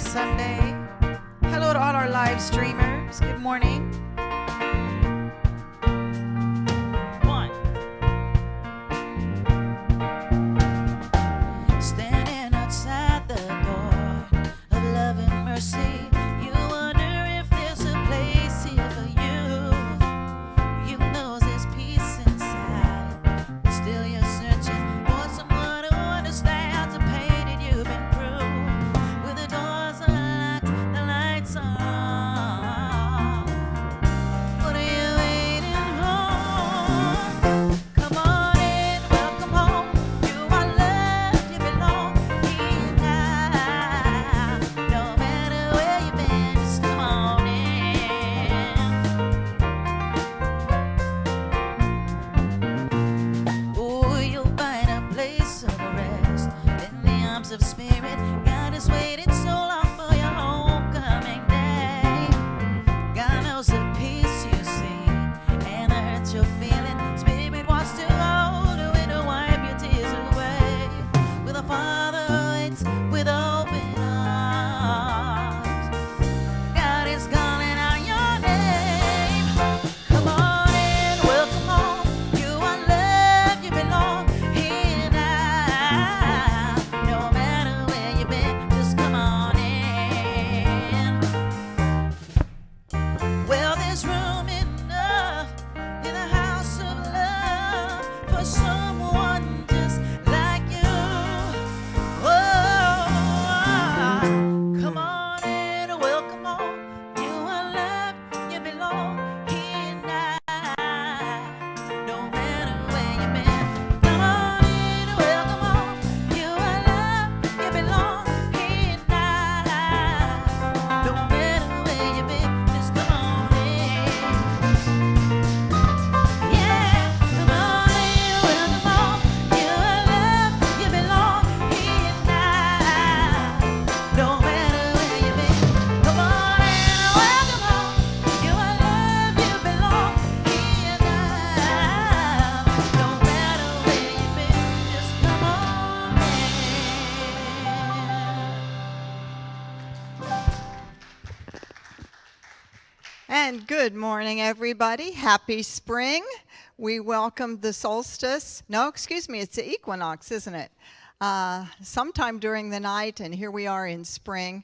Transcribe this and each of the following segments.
Sunday. Hello to all our live streamers. Good morning. One. Standing outside the door of love and mercy, you wonder if there's a place here for you. You know there's peace inside, but still you're searching for someone who understands the pain that you've been through. With the doors unlocked, the lights on. What are you waiting for? Come on in, welcome home. You are loved, you belong here now. No matter where you've been, just come on in. Oh, you'll find a place of rest in the arms of Spirit. God has waited so long for your homecoming day. God knows the peace you see and the hurt you're feeling. Spirit wants to hold you and to wipe your tears away. With a Father who waits with open arms. God is calling out your name. Come on in, welcome home. You are loved, you belong here now. No matter where you've been, just come on in. Well, there's room enough in the house of love for someone just like you. Oh, come on in, welcome home. You are loved, you belong here now. No matter where you've been, come on in, welcome home. You are loved, you belong here now. No matter where you've been, just come on in. Yeah, come on in, welcome home. You are loved, you belong here now. No matter where you've been, come on in, welcome home. You are loved, you belong here now. No matter where you've been, just come on in. And good morning, everybody. Happy spring. We welcome the solstice. No, excuse me, it's the equinox, isn't it? Sometime during the night, and here we are in spring.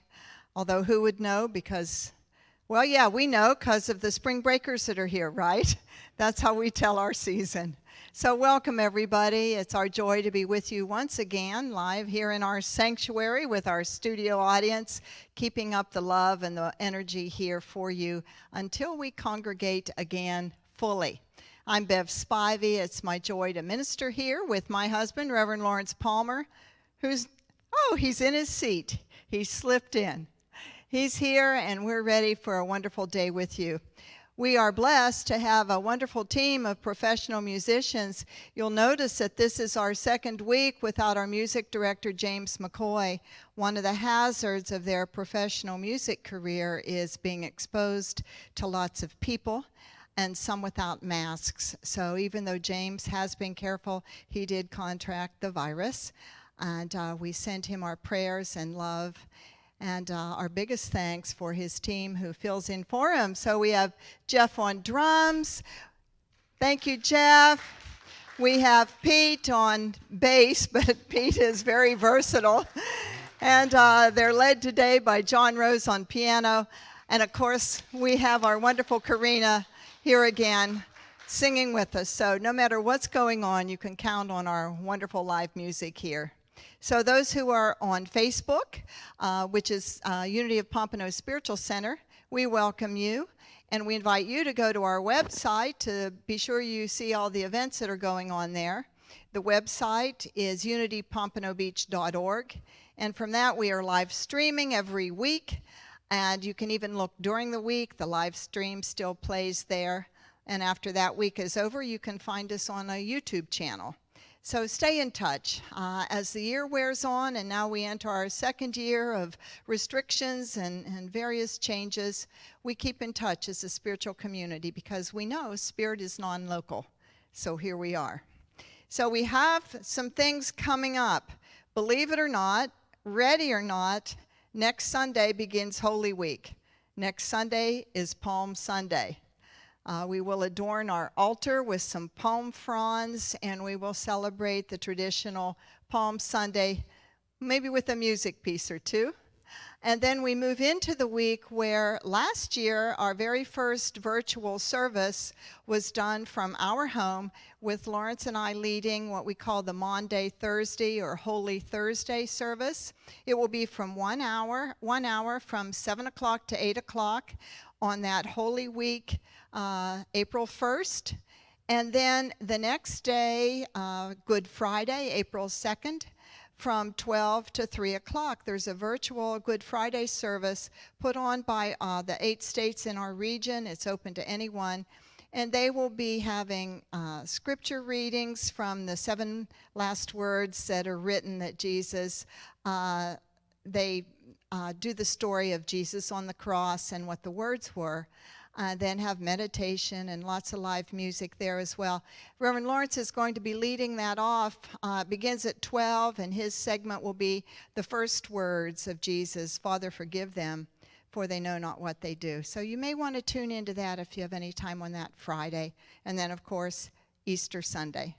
Although who would know? Because, well, yeah, we know because of the spring breakers that are here, right? That's how we tell our season. So welcome, everybody. It's our joy to be with you once again, live here in our sanctuary with our studio audience, keeping up the love and the energy here for you until we congregate again fully. I'm Bev Spivey. It's my joy to minister here with my husband, Reverend Lawrence Palmer, he's in his seat. He slipped in. He's here, and we're ready for a wonderful day with you. We are blessed to have a wonderful team of professional musicians. You'll notice that this is our second week without our music director, James McCoy. One of the hazards of their professional music career is being exposed to lots of people, and some without masks. So even though James has been careful, he did contract the virus. And we send him our prayers and love. And our biggest thanks for his team who fills in for him. So we have Jeff on drums. Thank you, Jeff. We have Pete on bass, but Pete is very versatile. And they're led today by John Rose on piano. And of course, we have our wonderful Karina here again singing with us. So no matter what's going on, you can count on our wonderful live music here. So those who are on Facebook, which is Unity of Pompano Spiritual Center, we welcome you. And we invite you to go to our website to be sure you see all the events that are going on there. The website is unitypompanobeach.org. And from that, we are live streaming every week. And you can even look during the week. The live stream still plays there. And after that week is over, you can find us on a YouTube channel. So stay in touch. As the year wears on, and now we enter our second year of restrictions and various changes, we keep in touch as a spiritual community because we know spirit is non-local. So here we are. So we have some things coming up. Believe it or not, ready or not, Next Sunday begins Holy Week. Next Sunday is Palm Sunday. We will adorn our altar with some palm fronds, and we will celebrate the traditional Palm Sunday, maybe with a music piece or two. And then we move into the week where last year our very first virtual service was done from our home with Lawrence and I leading what we call the Maundy Thursday or Holy Thursday service. It will be from 1 hour from 7 o'clock to 8 o'clock on that Holy Week, April 1st. And then the next day, Good Friday, April 2nd, from 12 to 3 o'clock. There's a virtual Good Friday service put on by the 8 states in our region. It's open to anyone. And they will be having scripture readings from the 7 last words that are written that Jesus, they do the story of Jesus on the cross and what the words were. Then have meditation and lots of live music there as well. Reverend Lawrence is going to be leading that off. Begins at 12, and his segment will be the first words of Jesus, Father, forgive them, for they know not what they do. So you may want to tune into that if you have any time on that Friday. And then, of course, Easter Sunday.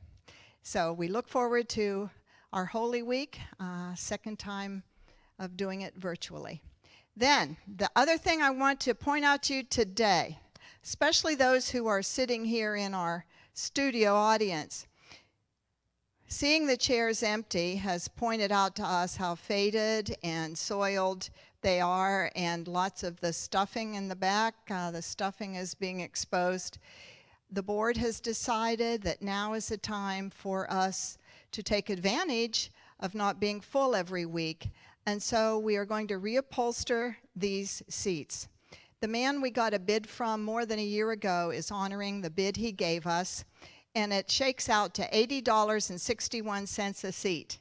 So we look forward to our Holy Week, second time of doing it virtually. Then, the other thing I want to point out to you today, especially those who are sitting here in our studio audience, seeing the chairs empty has pointed out to us how faded and soiled they are, and lots of the stuffing in the back, the stuffing is being exposed. The board has decided that now is the time for us to take advantage of not being full every week. And so we are going to reupholster these seats. The man we got a bid from more than a year ago is honoring the bid he gave us, and it shakes out to $80.61 a seat.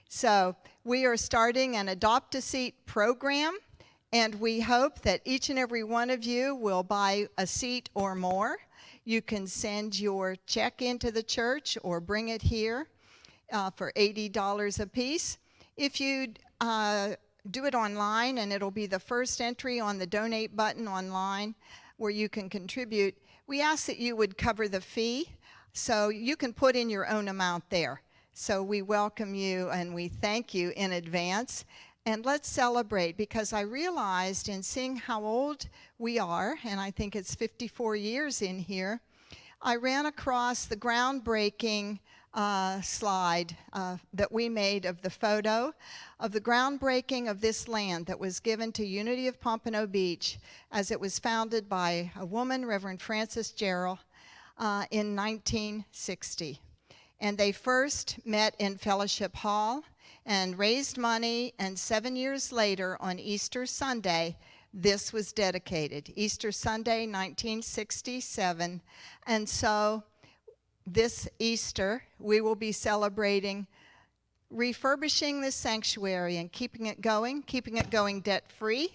So we are starting an Adopt a Seat program, and we hope that each and every one of you will buy a seat or more. You can send your check into the church or bring it here for $80 a piece. If you do it online, and it'll be the first entry on the donate button online where you can contribute, we ask that you would cover the fee so you can put in your own amount there. So we welcome you and we thank you in advance. And let's celebrate, because I realized in seeing how old we are, and I think it's 54 years in here, I ran across the groundbreaking slide that we made of the photo of the groundbreaking of this land that was given to Unity of Pompano Beach as it was founded by a woman, Reverend Frances Jarrell, in 1960. And they first met in Fellowship Hall and raised money, and 7 years later on Easter Sunday, this was dedicated. Easter Sunday, 1967. And so this Easter, we will be celebrating refurbishing this sanctuary and keeping it going debt-free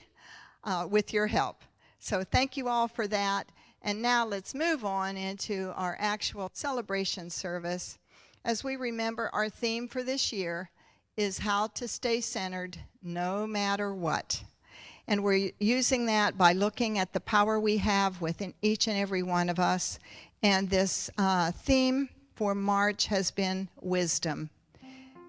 with your help. So thank you all for that. And now let's move on into our actual celebration service. As we remember, our theme for this year is how to stay centered no matter what. And we're using that by looking at the power we have within each and every one of us. And this theme for March has been wisdom.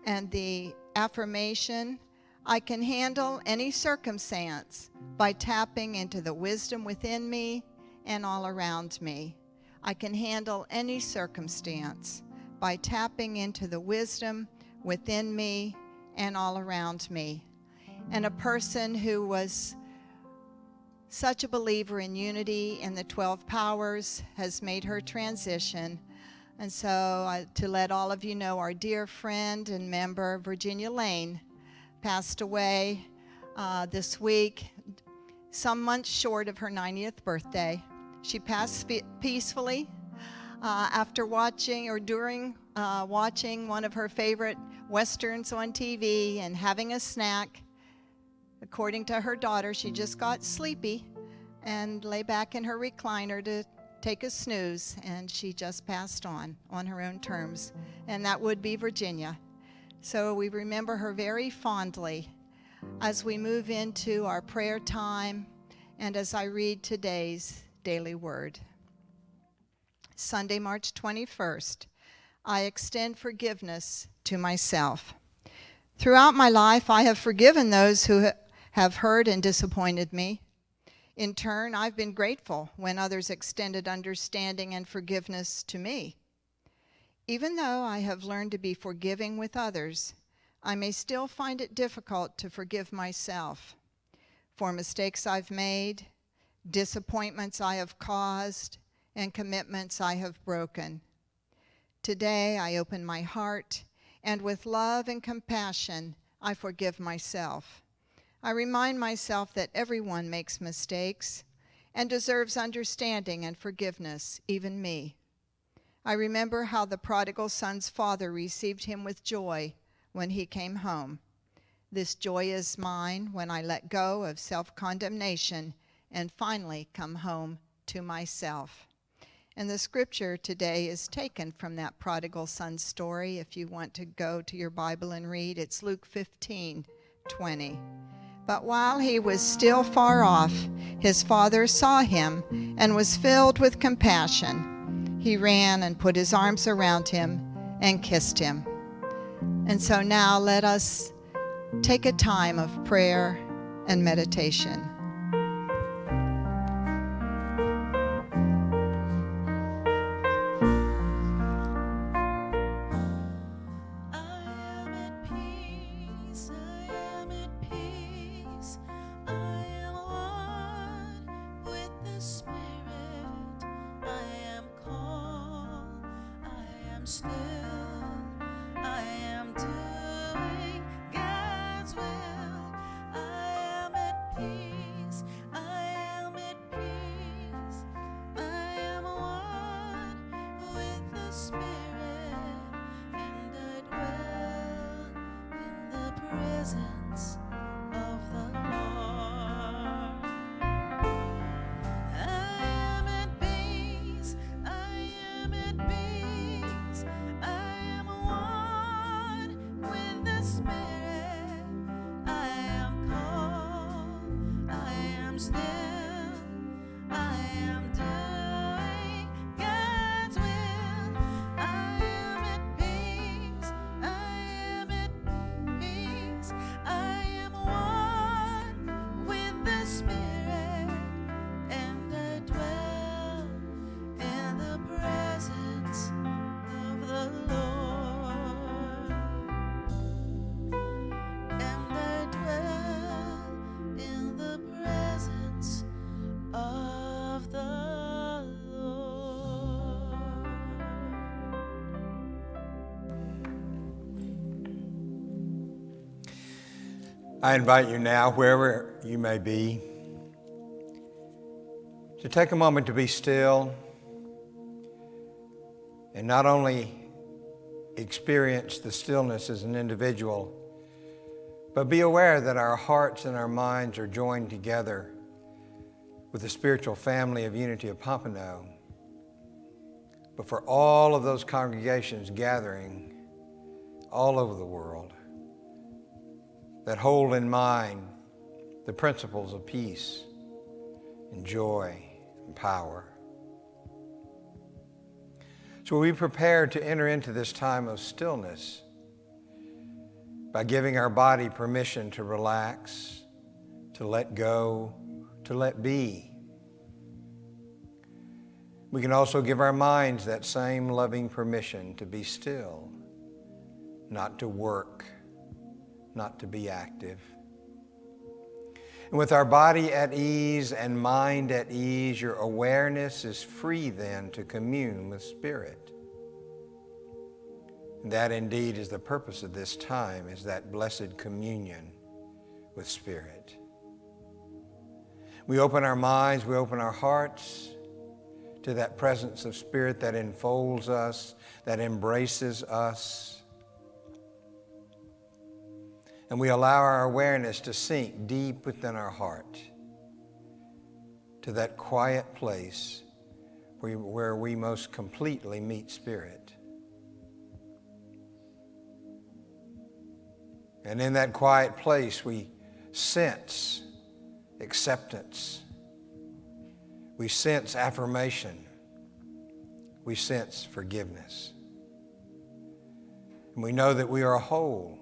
And the affirmation, I can handle any circumstance by tapping into the wisdom within me and all around me. I can handle any circumstance by tapping into the wisdom within me and all around me. And a person who was such a believer in unity and the 12 powers has made her transition. And so to let all of you know, our dear friend and member, Virginia Lane, passed away this week, some months short of her 90th birthday. She passed peacefully after watching or during watching one of her favorite Westerns on TV and having a snack. According to her daughter, she just got sleepy and lay back in her recliner to take a snooze, and she just passed on her own terms. And that would be Virginia. So we remember her very fondly. as we move into our prayer time and as I read today's daily word. Sunday, March 21st, I extend forgiveness to myself. Throughout my life, I have forgiven those who have hurt and disappointed me. In turn, I've been grateful when others extended understanding and forgiveness to me. Even though I have learned to be forgiving with others, I may still find it difficult to forgive myself for mistakes I've made, disappointments I have caused, and commitments I have broken. Today, I open my heart, and with love and compassion, I forgive myself. I remind myself that everyone makes mistakes and deserves understanding and forgiveness, even me. I remember how the prodigal son's father received him with joy when he came home. This joy is mine when I let go of self-condemnation and finally come home to myself. And the scripture today is taken from that prodigal son story. If you want to go to your Bible and read, it's Luke 15:20. But while he was still far off, his father saw him and was filled with compassion. He ran and put his arms around him and kissed him. And so now let us take a time of prayer and meditation. I invite you now, wherever you may be, to take a moment to be still and not only experience the stillness as an individual, but be aware that our hearts and our minds are joined together with the spiritual family of unity of Pompano. But for all of those congregations gathering all over the world that hold in mind the principles of peace and joy and power. So we prepare to enter into this time of stillness by giving our body permission to relax, to let go, to let be. We can also give our minds that same loving permission to be still, not to work, not to be active. And with our body at ease and mind at ease, your awareness is free then to commune with Spirit. And that indeed is the purpose of this time, is that blessed communion with Spirit. We open our minds, we open our hearts to that presence of Spirit that enfolds us, that embraces us. And we allow our awareness to sink deep within our heart to that quiet place where we most completely meet Spirit. And in that quiet place, we sense acceptance. We sense affirmation. We sense forgiveness. And we know that we are whole.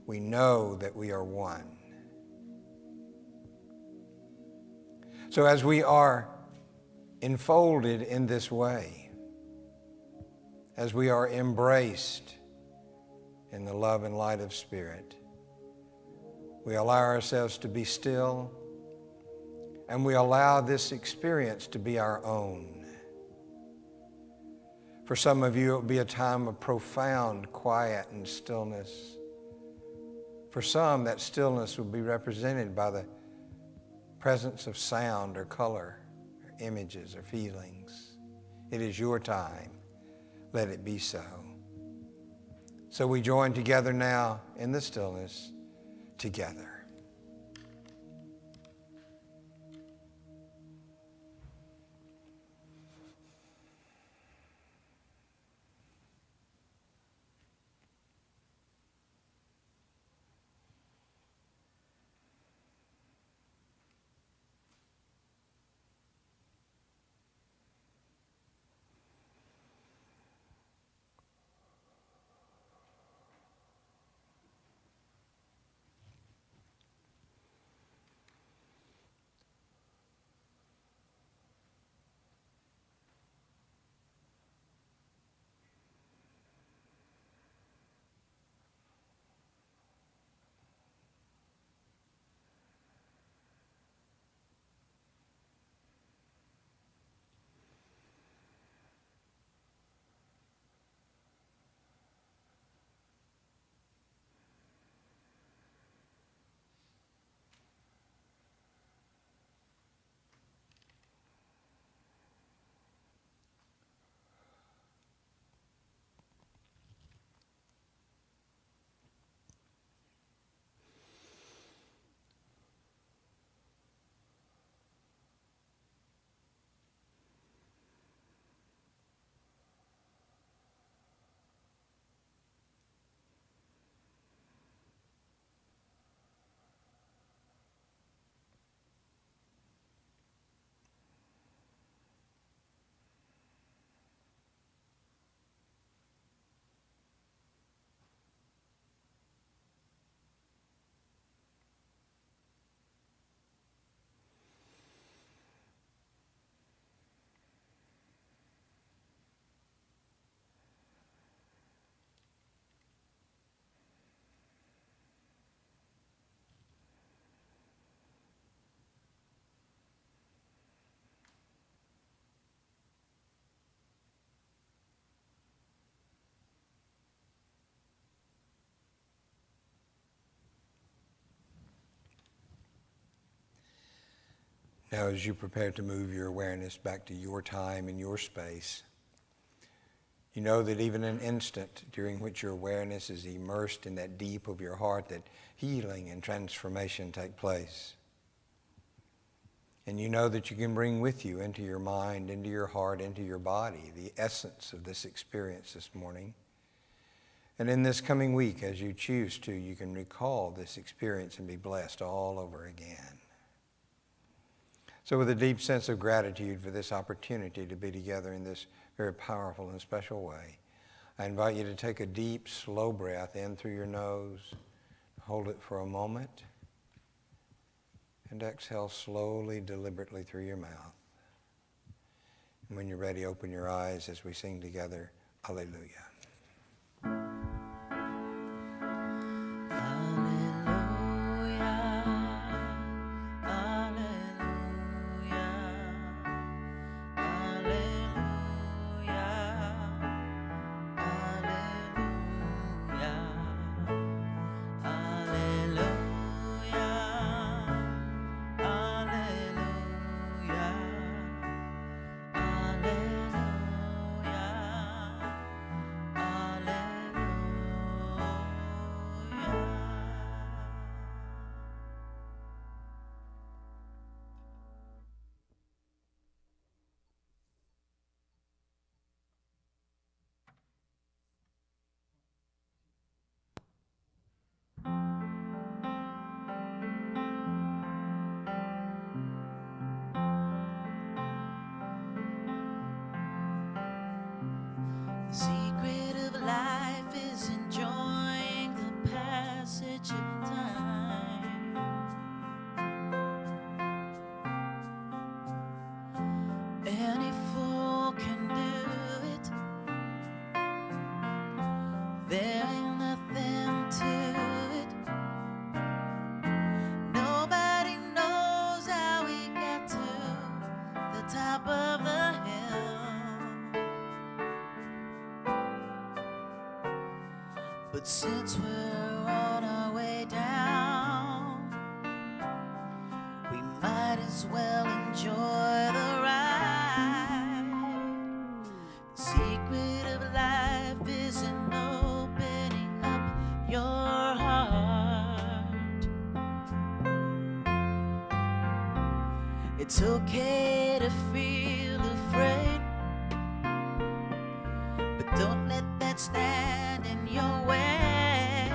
We know that we are one. So as we are enfolded in this way, as we are embraced in the love and light of Spirit, we allow ourselves to be still, and we allow this experience to be our own. For some of you, it will be a time of profound quiet and stillness. For some, that stillness will be represented by the presence of sound or color, or images or feelings. It is your time. Let it be so. So we join together now in the stillness together. Now, as you prepare to move your awareness back to your time and your space, you know that even an instant during which your awareness is immersed in that deep of your heart, that healing and transformation take place. And you know that you can bring with you into your mind, into your heart, into your body, the essence of this experience this morning. And in this coming week, as you choose to, you can recall this experience and be blessed all over again. So with a deep sense of gratitude for this opportunity to be together in this very powerful and special way, I invite you to take a deep, slow breath in through your nose, hold it for a moment, and exhale slowly, deliberately through your mouth. And when you're ready, open your eyes as we sing together, Alleluia. Secret of life is enjoying the passage of time. Any fool can do it. There ain't nothing to it. Nobody knows how we got to the top of the hill. But since we're on our way down, we might as well enjoy the ride. The secret of life is in opening up your heart. It's okay to feel afraid, but don't let that stand in your way.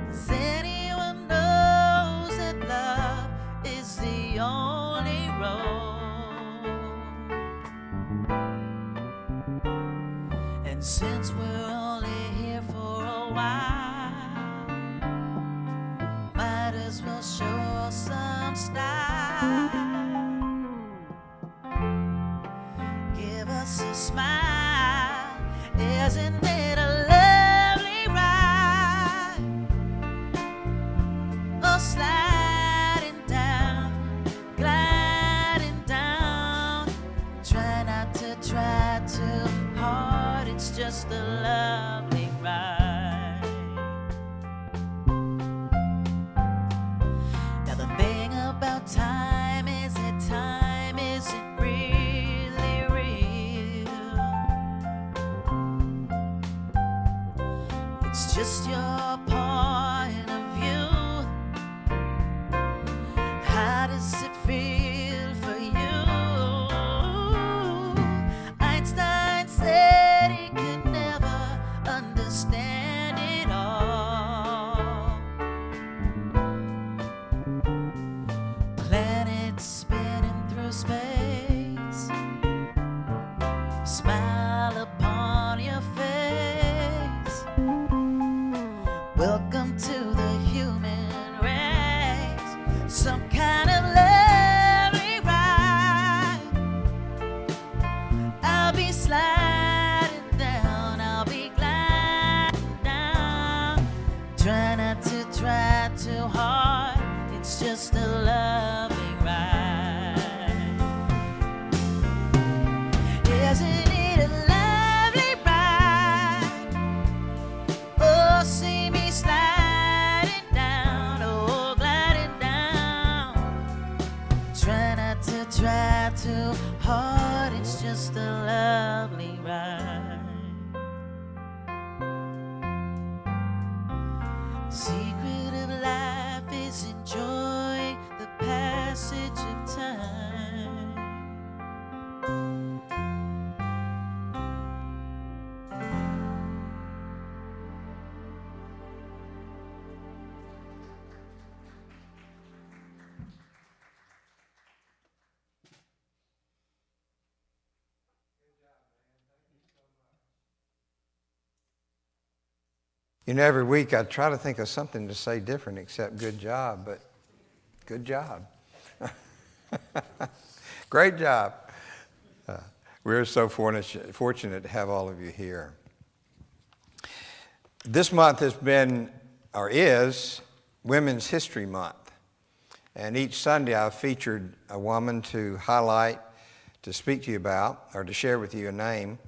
'Cause anyone knows that love is the only road. And since we're only here for a while, might as well show some style. Give us a smile. Isn't it a lovely ride? Oh, sliding down, gliding down. Try not to try too hard. It's just a lovely ride. Now the thing about time is that time isn't really real. It's just your point of view. How does it feel for you? Einstein said he could never understand it all. Planets spinning through space, smile upon your face. Welcome to the human race, some kind of lovely ride. I'll be sliding down, I'll be gliding down. Try not to try too hard, it's just a lovely ride. Isn't it a lovely ride? Oh, see me sliding down, oh, gliding down. Try not to try too hard, it's just a lovely ride. Secret of life is enjoying the passage of time. You know, every week I try to think of something to say different except good job, but good job. Great job. We're so fortunate to have all of you here. This month has been, or is, Women's History Month. And each Sunday I've featured a woman to highlight, to speak to you about, or to share with you a name.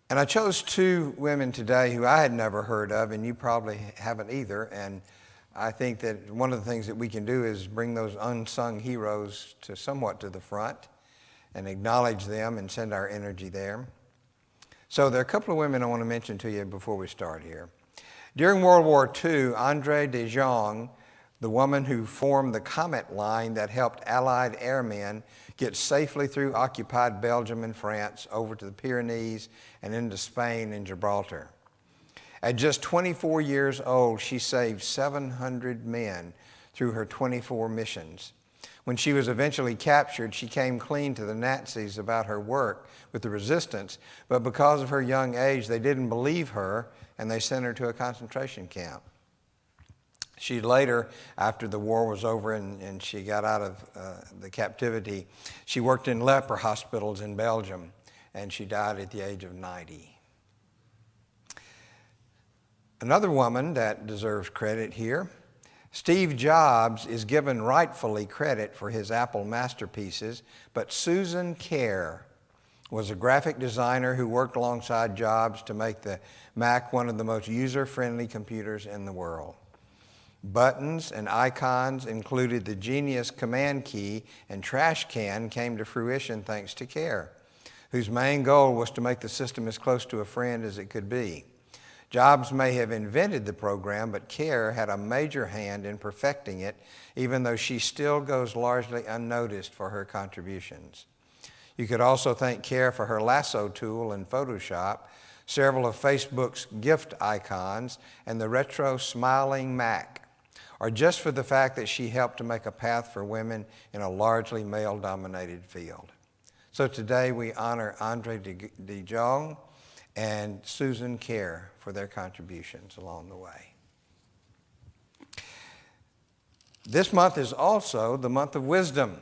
And I chose two women today who I had never heard of, and you probably haven't either. And I think that one of the things that we can do is bring those unsung heroes to somewhat to the front and acknowledge them and send our energy there. So there are a couple of women I want to mention to you before we start here. During World War II, Andrée de Jong, the woman who formed the Comet Line that helped Allied airmen get safely through occupied Belgium and France over to the Pyrenees and into Spain and Gibraltar. At just 24 years old, she saved 700 men through her 24 missions. When she was eventually captured, she came clean to the Nazis about her work with the resistance, but because of her young age, they didn't believe her, and they sent her to a concentration camp. She later, after the war was over and she got out of the captivity, she worked in leper hospitals in Belgium, and she died at the age of 90. Another woman that deserves credit here, Steve Jobs is given rightfully credit for his Apple masterpieces, but Susan Kare was a graphic designer who worked alongside Jobs to make the Mac one of the most user-friendly computers in the world. Buttons and icons included the Genius command key, and Trash Can came to fruition thanks to Kare, whose main goal was to make the system as close to a friend as it could be. Jobs may have invented the program, but Kare had a major hand in perfecting it, even though she still goes largely unnoticed for her contributions. You could also thank Kare for her lasso tool in Photoshop, several of Facebook's gift icons, and the retro smiling Mac, or just for the fact that she helped to make a path for women in a largely male-dominated field. So today we honor Andre de Jong and Susan Kare for their contributions along the way. This month is also the month of wisdom.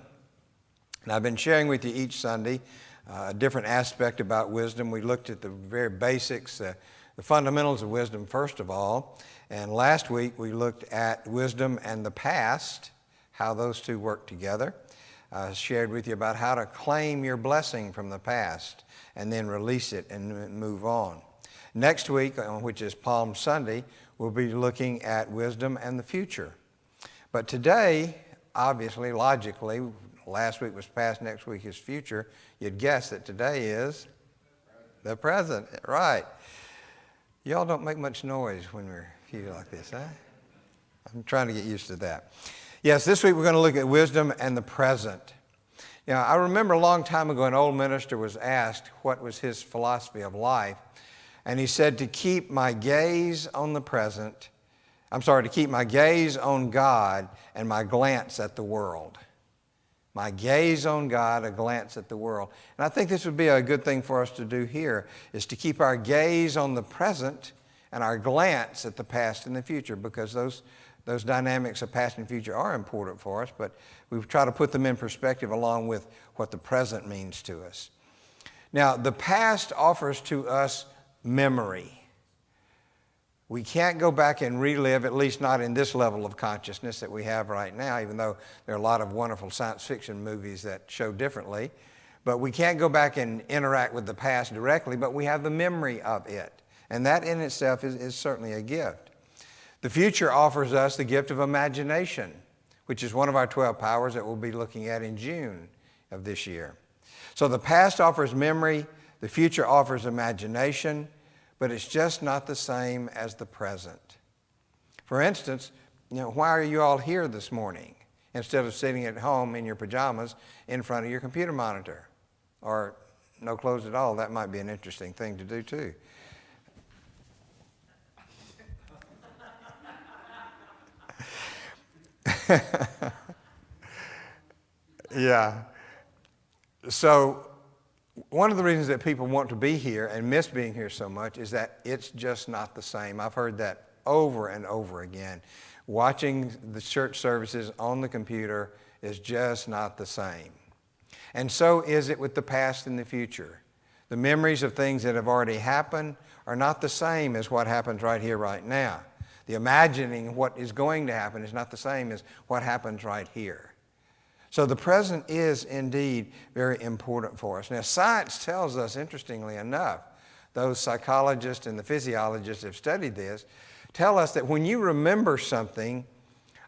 And I've been sharing with you each Sunday a different aspect about wisdom. We looked at the very basics, the fundamentals of wisdom first of all. And last week we looked at wisdom and the past, how those two work together. I shared with you about how to claim your blessing from the past and then release it and move on. Next week, which is Palm Sunday, we'll be looking at wisdom and the future. But today, obviously, logically, last week was past, next week is future. You'd guess that today is the present, right? Y'all don't make much noise when we're here like this, huh? I'm trying to get used to that. Yes, this week we're going to look at wisdom and the present. You know, I remember a long time ago an old minister was asked what was his philosophy of life, and he said to keep my gaze on the present, to keep my gaze on God and my glance at the world. My gaze on God, a glance at the world. And I think this would be a good thing for us to do here, is to keep our gaze on the present and our glance at the past and the future, because those dynamics of past and future are important for us, but we try to put them in perspective along with what the present means to us. Now, the past offers to us memory. We can't go back and relive, at least not in this level of consciousness that we have right now, even though there are a lot of wonderful science fiction movies that show differently. But we can't go back and interact with the past directly, but we have the memory of it. And that in itself is certainly a gift. The future offers us the gift of imagination, which is one of our 12 powers that we'll be looking at in June of this year. So the past offers memory, the future offers imagination, but it's just not the same as the present. For instance, why are you all here this morning instead of sitting at home in your pajamas in front of your computer monitor? Or no clothes at all? That might be an interesting thing to do too. Yeah. So one of the reasons that people want to be here and miss being here so much is that it's just not the same. I've heard that over and over again. Watching the church services on the computer is just not the same. And so is it with the past and the future. The memories of things that have already happened are not the same as what happens right here, right now. The imagining what is going to happen is not the same as what happens right here. So the present is indeed very important for us. Now, science tells us, interestingly enough, those psychologists and the physiologists have studied this, tell us that when you remember something,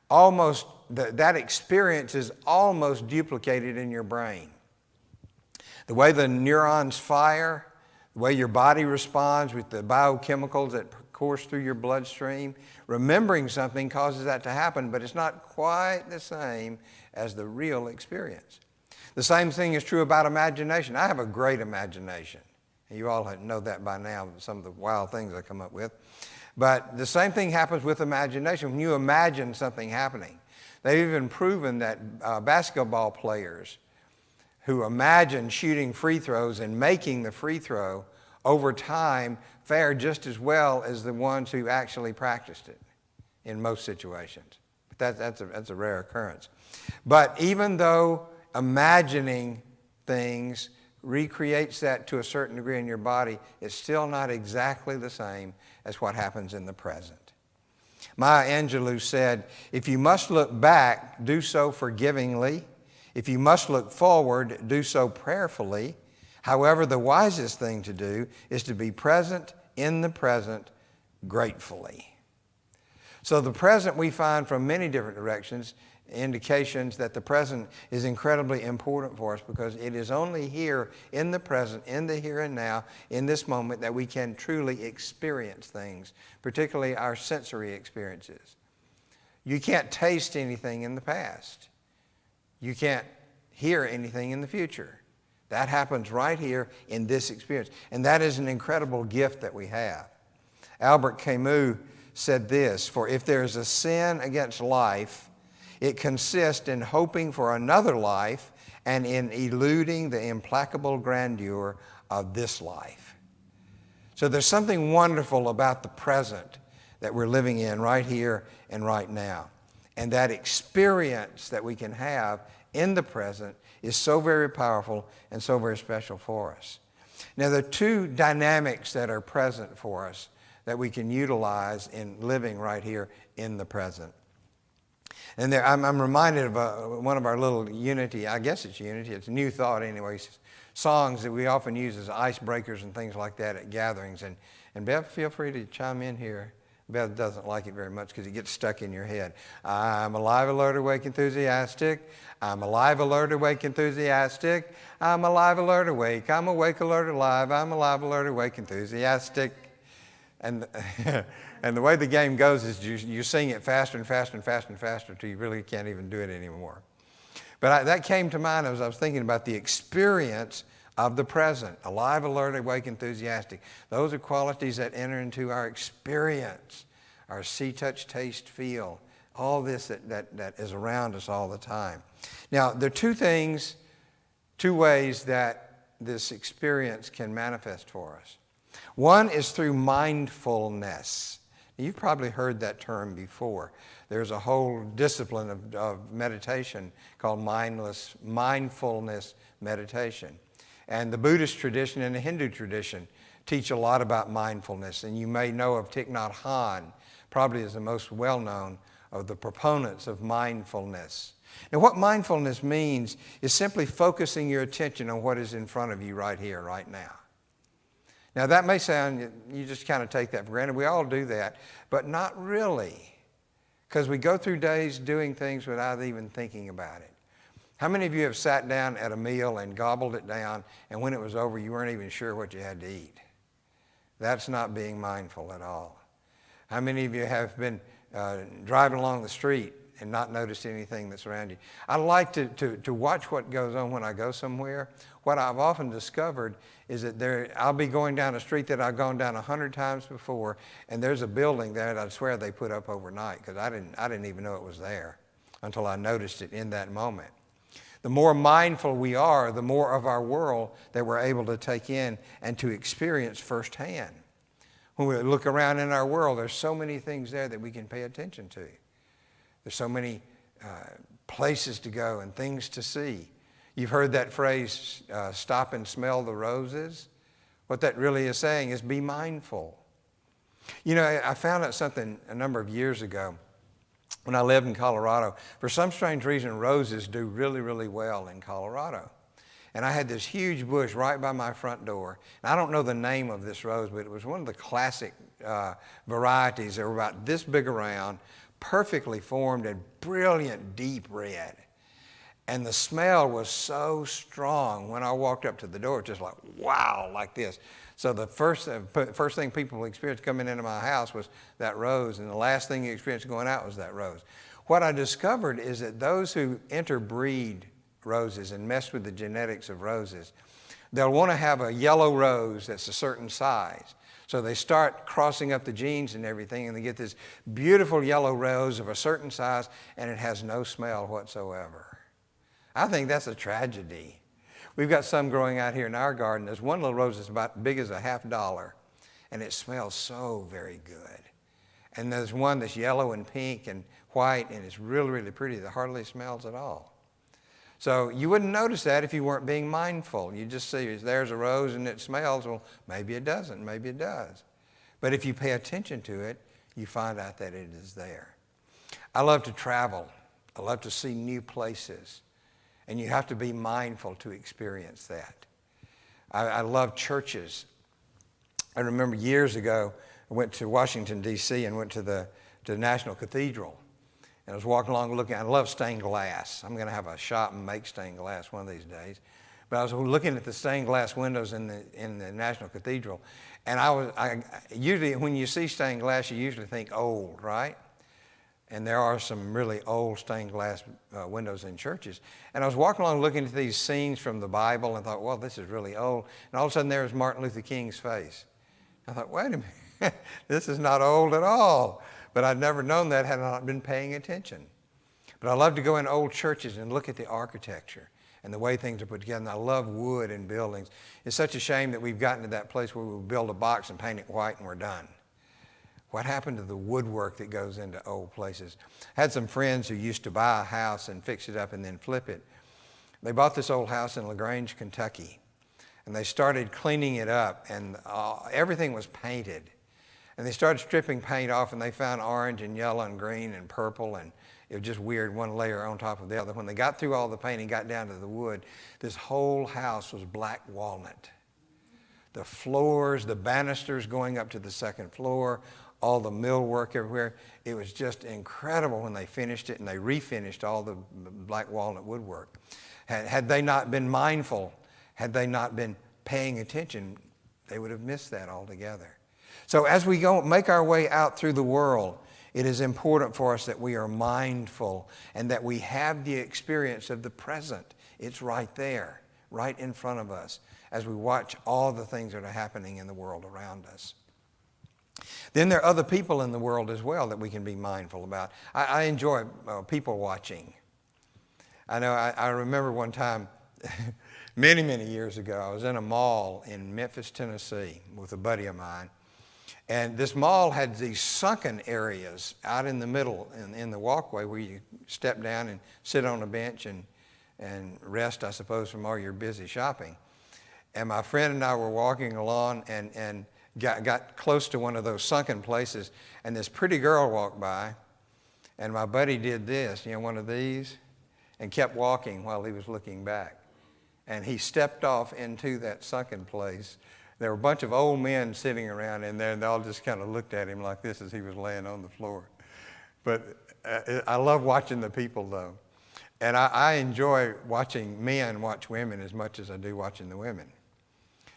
that experience is almost duplicated in your brain. The way the neurons fire, the way your body responds with the biochemicals that course through your bloodstream, remembering something causes that to happen, but it's not quite the same as the real experience. The same thing is true about imagination. I have a great imagination. You all know that by now, some of the wild things I come up with. But the same thing happens with imagination. When you imagine something happening, They've even proven that basketball players who imagine shooting free throws and making the free throw over time fare just as well as the ones who actually practiced it in most situations. But that's a rare occurrence. But even though imagining things recreates that to a certain degree in your body, it's still not exactly the same as what happens in the present. Maya Angelou said, if you must look back, do so forgivingly. If you must look forward, do so prayerfully. However, the wisest thing to do is to be present in the present gratefully. So the present we find from many different directions, indications that the present is incredibly important for us, because it is only here in the present, in the here and now, in this moment, that we can truly experience things, particularly our sensory experiences. You can't taste anything in the past. You can't hear anything in the future. That happens right here in this experience. And that is an incredible gift that we have. Albert Camus said this, for if there is a sin against life, it consists in hoping for another life and in eluding the implacable grandeur of this life. So there's something wonderful about the present that we're living in right here and right now. And that experience that we can have in the present is so very powerful and so very special for us. Now, there are two dynamics that are present for us that we can utilize in living right here in the present. And I'm reminded of one of our little Unity, I guess it's Unity, it's New Thought anyways, songs that we often use as icebreakers and things like that at gatherings. And Bev, feel free to chime in here. Bev doesn't like it very much because it gets stuck in your head. I'm alive, alert, awake, enthusiastic. I'm alive, alert, awake, enthusiastic. I'm alive, alert, awake. I'm awake, alert, alive. I'm alive, alert, awake, enthusiastic. And and the way the game goes is you sing it faster and faster and faster and faster until you really can't even do it anymore. But that came to mind as I was thinking about the experience of the present. Alive, alert, awake, enthusiastic. Those are qualities that enter into our experience, our see, touch, taste, feel, all this that is around us all the time. Now, there are two ways that this experience can manifest for us. One is through mindfulness. You've probably heard that term before. There's a whole discipline of meditation called mindfulness meditation. And the Buddhist tradition and the Hindu tradition teach a lot about mindfulness. And you may know of Thich Nhat Hanh, probably is the most well-known of the proponents of mindfulness. Now, what mindfulness means is simply focusing your attention on what is in front of you right here, right now. Now, that may sound, you just kind of take that for granted. We all do that, but not really, because we go through days doing things without even thinking about it. How many of you have sat down at a meal and gobbled it down, and when it was over, you weren't even sure what you had to eat? That's not being mindful at all. How many of you have been driving along the street and not noticed anything that's around you? I like to watch what goes on when I go somewhere. What I've often discovered is that I'll be going down a street that I've gone down 100 times before, and there's a building there that I swear they put up overnight, because I didn't even know it was there until I noticed it in that moment. The more mindful we are, the more of our world that we're able to take in and to experience firsthand. When we look around in our world, there's so many things there that we can pay attention to. There's so many places to go and things to see. You've heard that phrase, stop and smell the roses. What that really is saying is be mindful. You know, I found out something a number of years ago when I lived in Colorado. For some strange reason, roses do really, really well in Colorado. And I had this huge bush right by my front door. And I don't know the name of this rose, but it was one of the classic varieties. They were about this big around, perfectly formed and brilliant deep red. And the smell was so strong when I walked up to the door, just like, wow, like this. So the first thing people experienced coming into my house was that rose, and the last thing you experienced going out was that rose. What I discovered is that those who interbreed roses and mess with the genetics of roses, they'll want to have a yellow rose that's a certain size. So they start crossing up the genes and everything, and they get this beautiful yellow rose of a certain size, and it has no smell whatsoever. I think that's a tragedy. We've got some growing out here in our garden. There's one little rose that's about big as a $50, and it smells so very good. And there's one that's yellow and pink and white, and it's really, really pretty that hardly smells at all. So you wouldn't notice that if you weren't being mindful. You just see, there's a rose and it smells. Well, maybe it doesn't, maybe it does. But if you pay attention to it, you find out that it is there. I love to travel. I love to see new places. And you have to be mindful to experience that. I love churches. I remember years ago, I went to Washington, D.C. and went to the National Cathedral. And I was walking along looking. I love stained glass. I'm going to have a shop and make stained glass one of these days. But I was looking at the stained glass windows in the National Cathedral. And I usually, when you see stained glass, you usually think old, right? And there are some really old stained glass windows in churches. And I was walking along looking at these scenes from the Bible and thought, well, this is really old. And all of a sudden there was Martin Luther King's face. I thought, wait a minute, this is not old at all. But I'd never known that had I not been paying attention. But I love to go in old churches and look at the architecture and the way things are put together. And I love wood and buildings. It's such a shame that we've gotten to that place where we build a box and paint it white and we're done. What happened to the woodwork that goes into old places? I had some friends who used to buy a house and fix it up and then flip it. They bought this old house in LaGrange, Kentucky. And they started cleaning it up, and everything was painted. And they started stripping paint off, and they found orange and yellow and green and purple, and it was just weird, one layer on top of the other. When they got through all the paint and got down to the wood, this whole house was black walnut. The floors, the banisters going up to the second floor, all the millwork everywhere. It was just incredible when they finished it, and they refinished all the black walnut woodwork. Had they not been mindful, had they not been paying attention, they would have missed that altogether. So as we go make our way out through the world, it is important for us that we are mindful and that we have the experience of the present. It's right there, right in front of us, as we watch all the things that are happening in the world around us. Then there are other people in the world as well that we can be mindful about. I enjoy people watching. I know I remember one time, many, many years ago, I was in a mall in Memphis, Tennessee with a buddy of mine. And this mall had these sunken areas out in the middle in the walkway where you step down and sit on a bench and rest, I suppose, from all your busy shopping. And my friend and I were walking along and got close to one of those sunken places, and this pretty girl walked by, and my buddy did this, one of these, and kept walking while he was looking back. And he stepped off into that sunken place. There were a bunch of old men sitting around in there, and they all just kind of looked at him like this as he was laying on the floor. But I love watching the people, though. And I enjoy watching men watch women as much as I do watching the women.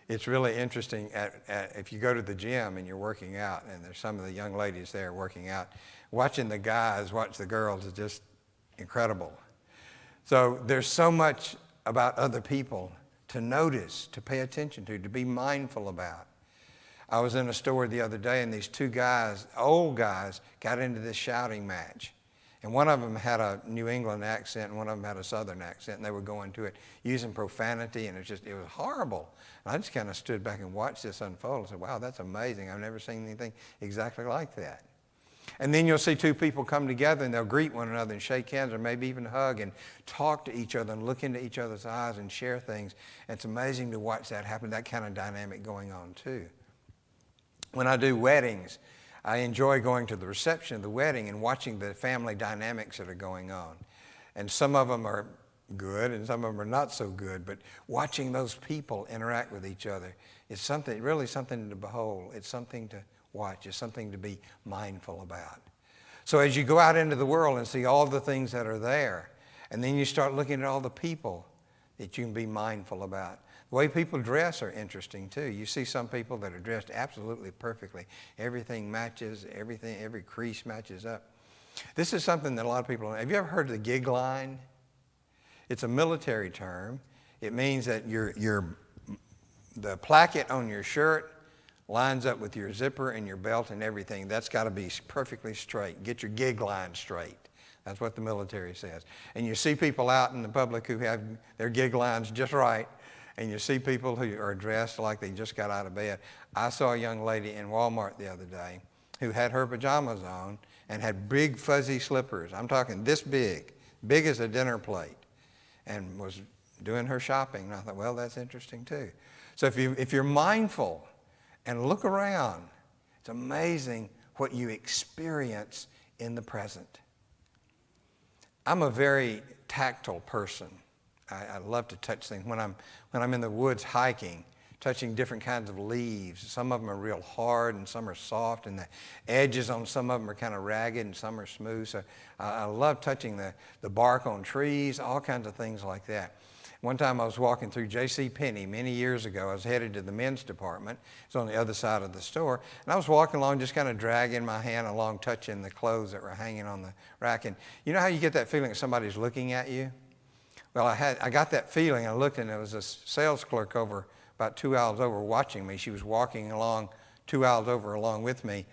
It's really interesting if you go to the gym and you're working out, and there's some of the young ladies there working out, watching the guys watch the girls is just incredible. So there's so much about other people to notice, to pay attention to be mindful about. I was in a store the other day, and these two guys, old guys, got into this shouting match. And one of them had a New England accent, and one of them had a Southern accent, and they were going to it using profanity, and it was horrible. And I just kind of stood back and watched this unfold and said, wow, that's amazing. I've never seen anything exactly like that. And then you'll see two people come together and they'll greet one another and shake hands or maybe even hug and talk to each other and look into each other's eyes and share things. And it's amazing to watch that happen, that kind of dynamic going on too. When I do weddings, I enjoy going to the reception of the wedding and watching the family dynamics that are going on. And some of them are good and some of them are not so good, but watching those people interact with each other is really something to behold. It's something to watch. It's something to be mindful about. So as you go out into the world and see all the things that are there, and then you start looking at all the people that you can be mindful about. The way people dress are interesting too. You see some people that are dressed absolutely perfectly. Everything matches, every crease matches up. This is something that a lot of people don't know. Have you ever heard of the gig line? It's a military term. It means that the placket on your shirt lines up with your zipper and your belt and everything. That's got to be perfectly straight. Get your gig line straight. That's what the military says. And you see people out in the public who have their gig lines just right, and you see people who are dressed like they just got out of bed. I saw a young lady in Walmart the other day who had her pajamas on and had big fuzzy slippers. I'm talking this big as a dinner plate, and was doing her shopping. And I thought, well, that's interesting too. So if you're mindful and look around, it's amazing what you experience in the present. I'm a very tactile person. I love to touch things. When I'm in the woods hiking, touching different kinds of leaves. Some of them are real hard and some are soft, and the edges on some of them are kind of ragged and some are smooth. So I love touching the bark on trees, all kinds of things like that. One time I was walking through J.C. Penney many years ago. I was headed to the men's department. It's on the other side of the store. And I was walking along, just kind of dragging my hand along, touching the clothes that were hanging on the rack. And you know how you get that feeling that somebody's looking at you? Well, I got that feeling. I looked, and there was a sales clerk over about 2 aisles over watching me. She was walking along 2 aisles over along with me.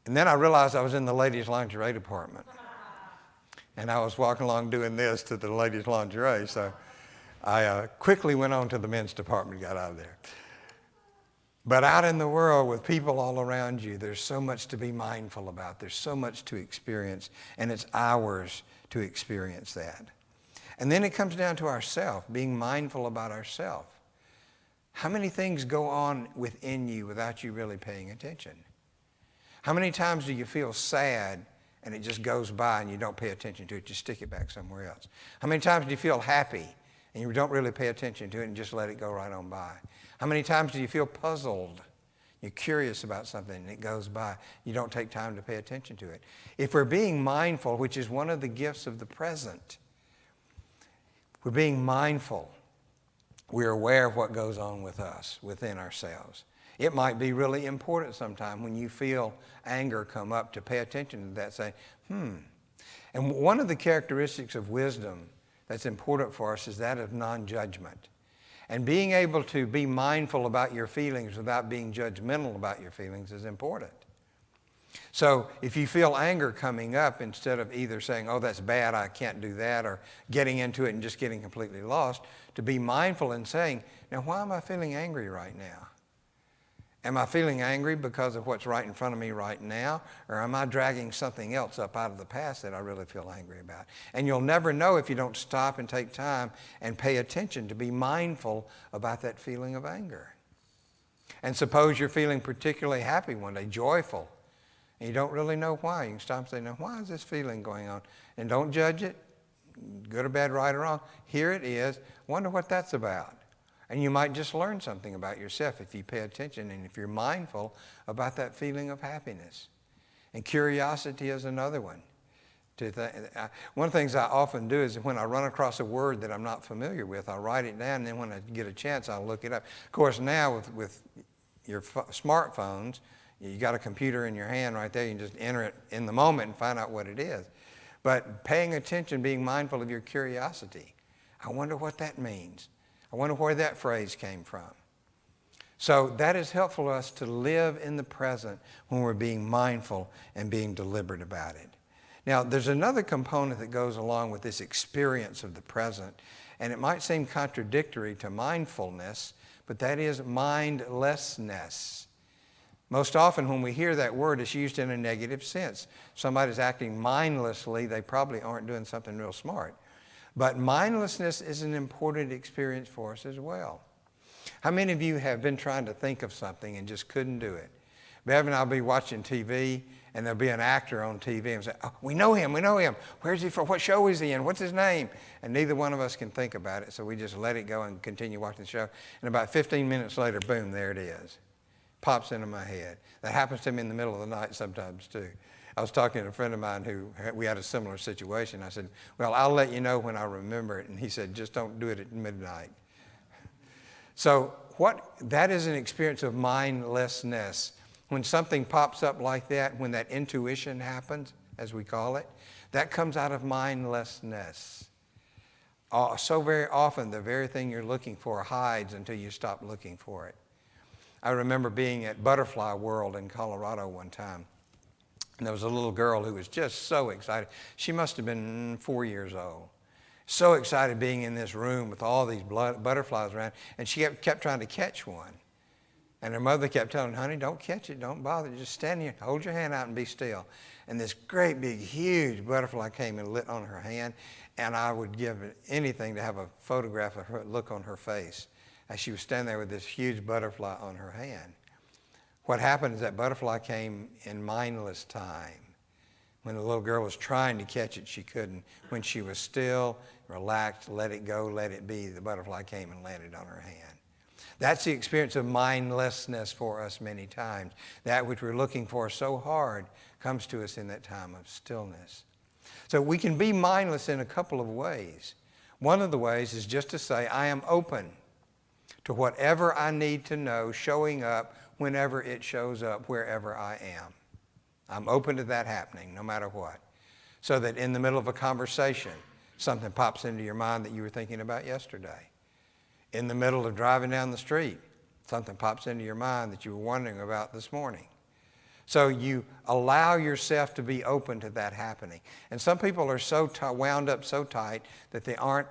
And then I realized I was in the ladies' lingerie department. And I was walking along doing this to the ladies' lingerie. So I quickly went on to the men's department and got out of there. But out in the world with people all around you, there's so much to be mindful about. There's so much to experience, and it's ours to experience that. And then it comes down to ourselves, being mindful about ourselves. How many things go on within you without you really paying attention? How many times do you feel sad and it just goes by and you don't pay attention to it, you stick it back somewhere else? How many times do you feel happy and you don't really pay attention to it and just let it go right on by? How many times do you feel puzzled? You're curious about something and it goes by. You don't take time to pay attention to it. If we're being mindful, which is one of the gifts of the present, we're being mindful. We're aware of what goes on with us, within ourselves. It might be really important sometime when you feel anger come up to pay attention to that, say, And one of the characteristics of wisdom that's important for us is that of non-judgment. And being able to be mindful about your feelings without being judgmental about your feelings is important. So if you feel anger coming up, instead of either saying, oh, that's bad, I can't do that, or getting into it and just getting completely lost, to be mindful and saying, now why am I feeling angry right now? Am I feeling angry because of what's right in front of me right now, or am I dragging something else up out of the past that I really feel angry about? And you'll never know if you don't stop and take time and pay attention to be mindful about that feeling of anger. And suppose you're feeling particularly happy one day, joyful, and you don't really know why. You can stop and say, now, why is this feeling going on? And don't judge it, good or bad, right or wrong. Here it is. Wonder what that's about. And you might just learn something about yourself if you pay attention and if you're mindful about that feeling of happiness. And curiosity is another one. One of the things I often do is when I run across a word that I'm not familiar with, I'll write it down, and then when I get a chance, I'll look it up. Of course, now with your smartphones, you got a computer in your hand right there. You can just enter it in the moment and find out what it is. But paying attention, being mindful of your curiosity. I wonder what that means. I wonder where that phrase came from. So that is helpful to us to live in the present when we're being mindful and being deliberate about it. Now, there's another component that goes along with this experience of the present, and it might seem contradictory to mindfulness, but that is mindlessness. Most often when we hear that word, it's used in a negative sense. Somebody's acting mindlessly, they probably aren't doing something real smart. But mindlessness is an important experience for us as well. How many of you have been trying to think of something and just couldn't do it? Bev and I will be watching TV, and there'll be an actor on TV and say, oh, we know him. Where's he from? What show is he in? What's his name? And neither one of us can think about it, so we just let it go and continue watching the show. And about 15 minutes later, boom, there it is. Pops into my head. That happens to me in the middle of the night sometimes too. I was talking to a friend of mine who we had a similar situation. I said, well, I'll let you know when I remember it. And he said, just don't do it at midnight. So that is an experience of mindlessness. When something pops up like that, when that intuition happens, as we call it, that comes out of mindlessness. So very often, the very thing you're looking for hides until you stop looking for it. I remember being at Butterfly World in Colorado one time, and there was a little girl who was just so excited. She must have been 4 years old. So excited being in this room with all these butterflies around, and she kept trying to catch one. And her mother kept telling her, honey, don't catch it, don't bother, just stand here, hold your hand out and be still. And this great big huge butterfly came and lit on her hand, and I would give anything to have a photograph of her look on her face as she was standing there with this huge butterfly on her hand. What happened is that butterfly came in mindless time. When the little girl was trying to catch it, she couldn't. When she was still, relaxed, let it go, let it be, the butterfly came and landed on her hand. That's the experience of mindlessness for us many times. That which we're looking for so hard comes to us in that time of stillness. So we can be mindless in a couple of ways. One of the ways is just to say, I am open to whatever I need to know showing up whenever it shows up, wherever I am. I'm open to that happening, no matter what. So that in the middle of a conversation, something pops into your mind that you were thinking about yesterday. In the middle of driving down the street, something pops into your mind that you were wondering about this morning. So you allow yourself to be open to that happening. And some people are so wound up so tight that they aren't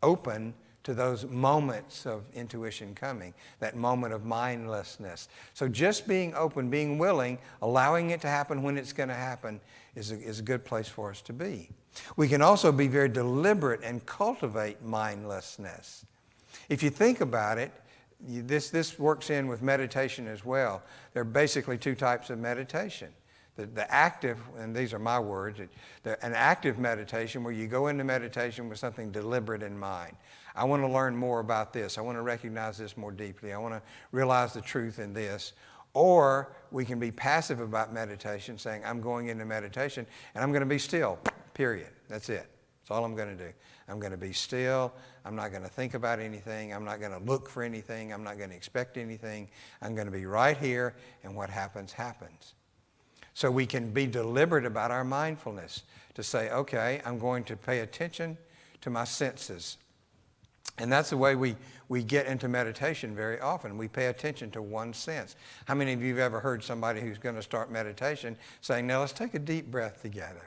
open to those moments of intuition coming, that moment of mindlessness. So just being open, being willing, allowing it to happen when it's going to happen is a good place for us to be. We can also be very deliberate and cultivate mindlessness. If you think about it, this works in with meditation as well. There are basically two types of meditation. The active, and these are my words, an active meditation where you go into meditation with something deliberate in mind. I want to learn more about this. I want to recognize this more deeply. I want to realize the truth in this. Or we can be passive about meditation, saying, I'm going into meditation and I'm going to be still, period. That's it. That's all I'm going to do. I'm going to be still. I'm not going to think about anything. I'm not going to look for anything. I'm not going to expect anything. I'm going to be right here, and what happens, happens. So we can be deliberate about our mindfulness to say, okay, I'm going to pay attention to my senses. And that's the way we get into meditation very often. We pay attention to one sense. How many of you have ever heard somebody who's going to start meditation saying, now let's take a deep breath together?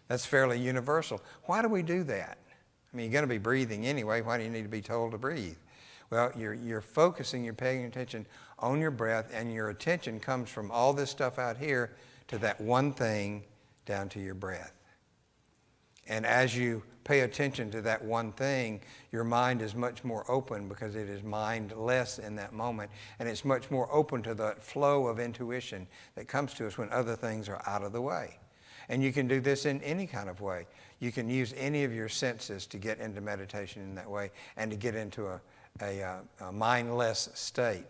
That's fairly universal. Why do we do that? I mean, you're going to be breathing anyway. Why do you need to be told to breathe? Well, you're focusing, you're paying attention on your breath, and your attention comes from all this stuff out here to that one thing down to your breath. And as you pay attention to that one thing, your mind is much more open because it is mindless in that moment, and it's much more open to the flow of intuition that comes to us when other things are out of the way. And you can do this in any kind of way. You can use any of your senses to get into meditation in that way and to get into a mindless state.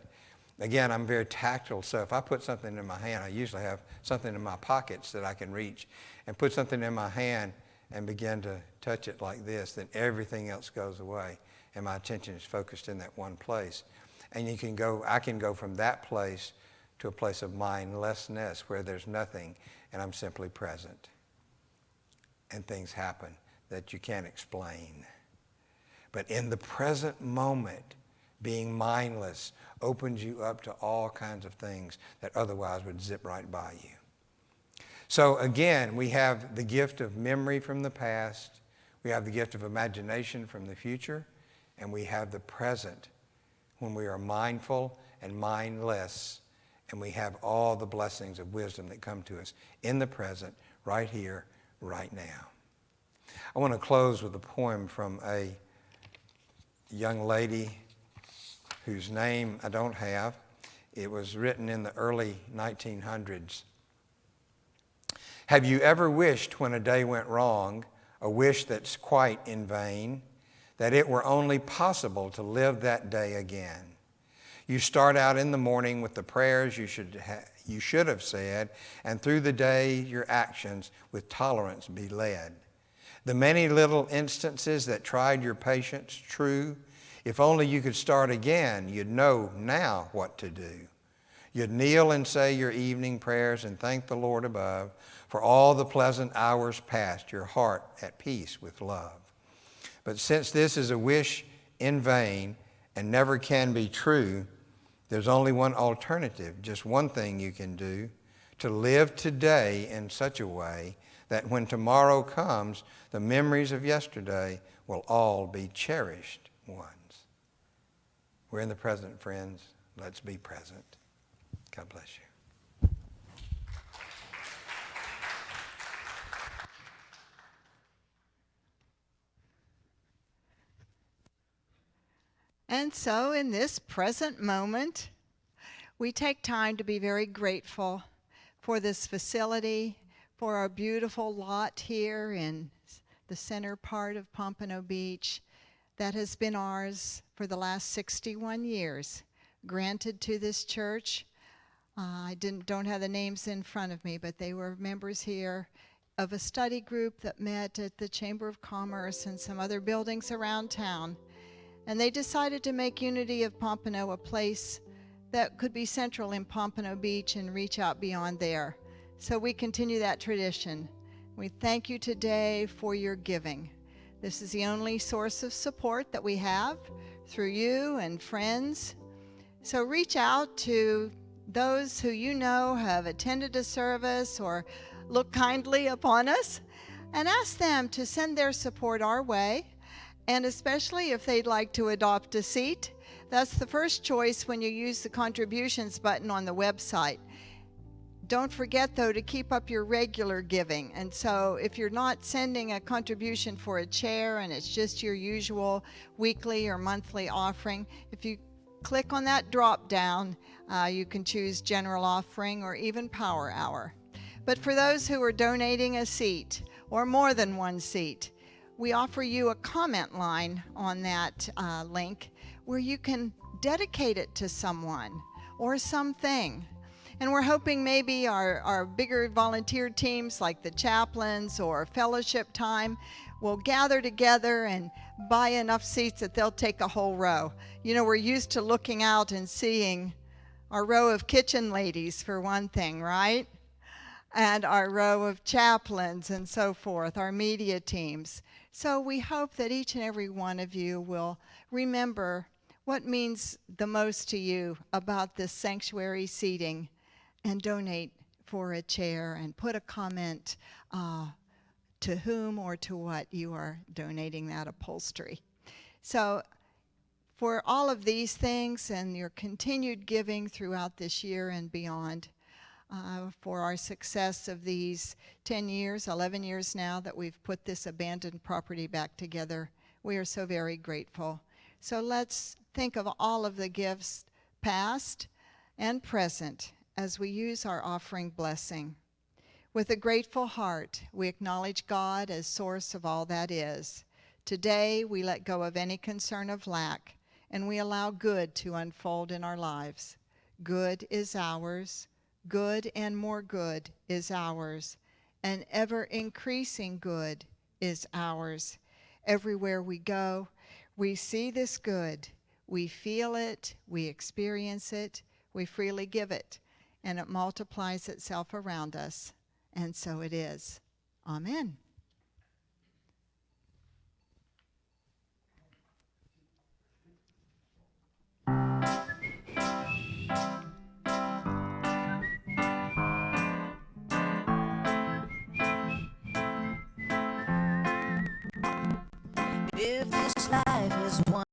Again, I'm very tactile, so if I put something in my hand, I usually have something in my pockets that I can reach, and put something in my hand and begin to touch it like this, then everything else goes away, and my attention is focused in that one place. And I can go from that place to a place of mindlessness where there's nothing, and I'm simply present. And things happen that you can't explain. But in the present moment, being mindless opens you up to all kinds of things that otherwise would zip right by you. So again, we have the gift of memory from the past, we have the gift of imagination from the future, and we have the present when we are mindful and mindless, and we have all the blessings of wisdom that come to us in the present, right here, right now. I want to close with a poem from a young lady whose name I don't have. It was written in the early 1900s. Have you ever wished when a day went wrong, a wish that's quite in vain, that it were only possible to live that day again? You start out in the morning with the prayers you should have said, and through the day your actions with tolerance be led. The many little instances that tried your patience true, if only you could start again, you'd know now what to do. You'd kneel and say your evening prayers and thank the Lord above for all the pleasant hours past, your heart at peace with love. But since this is a wish in vain and never can be true, There's only one alternative, just one thing you can do, to live today in such a way that when tomorrow comes, the memories of yesterday will all be cherished ones. We're in the present, friends. Let's be present. God bless you. And so in this present moment, we take time to be very grateful for this facility, for our beautiful lot here in the center part of Pompano Beach that has been ours for the last 61 years, granted to this church. I don't have the names in front of me, but they were members here of a study group that met at the Chamber of Commerce and some other buildings around town. And they decided to make Unity of Pompano a place that could be central in Pompano Beach and reach out beyond there. So we continue that tradition. We thank you today for your giving. This is the only source of support that we have through you and friends. So reach out to those who you know have attended a service or look kindly upon us and ask them to send their support our way. And especially if they'd like to adopt a seat, that's the first choice when you use the contributions button on the website. Don't forget, though, to keep up your regular giving. And so if you're not sending a contribution for a chair and it's just your usual weekly or monthly offering, if you click on that drop down, you can choose general offering or even power hour. But for those who are donating a seat or more than one seat, we offer you a comment line on that link where you can dedicate it to someone or something. And we're hoping maybe our bigger volunteer teams like the chaplains or fellowship time will gather together and buy enough seats that they'll take a whole row. You know, we're used to looking out and seeing our row of kitchen ladies for one thing, right? And our row of chaplains and so forth, our media teams. So we hope that each and every one of you will remember what means the most to you about this sanctuary seating and donate for a chair and put a comment to whom or to what you are donating that upholstery. So for all of these things and your continued giving throughout this year and beyond, for our success of these 10 years, 11 years now that we've put this abandoned property back together, we are so very grateful. So let's think of all of the gifts past and present as we use our offering blessing. With a grateful heart, we acknowledge God as source of all that is. Today, we let go of any concern of lack, and we allow good to unfold in our lives. Good is ours. Good and more good is ours, and ever-increasing good is ours. Everywhere we go, we see this good. We feel it, we experience it, we freely give it, and it multiplies itself around us. And so it is. Amen. If this life is one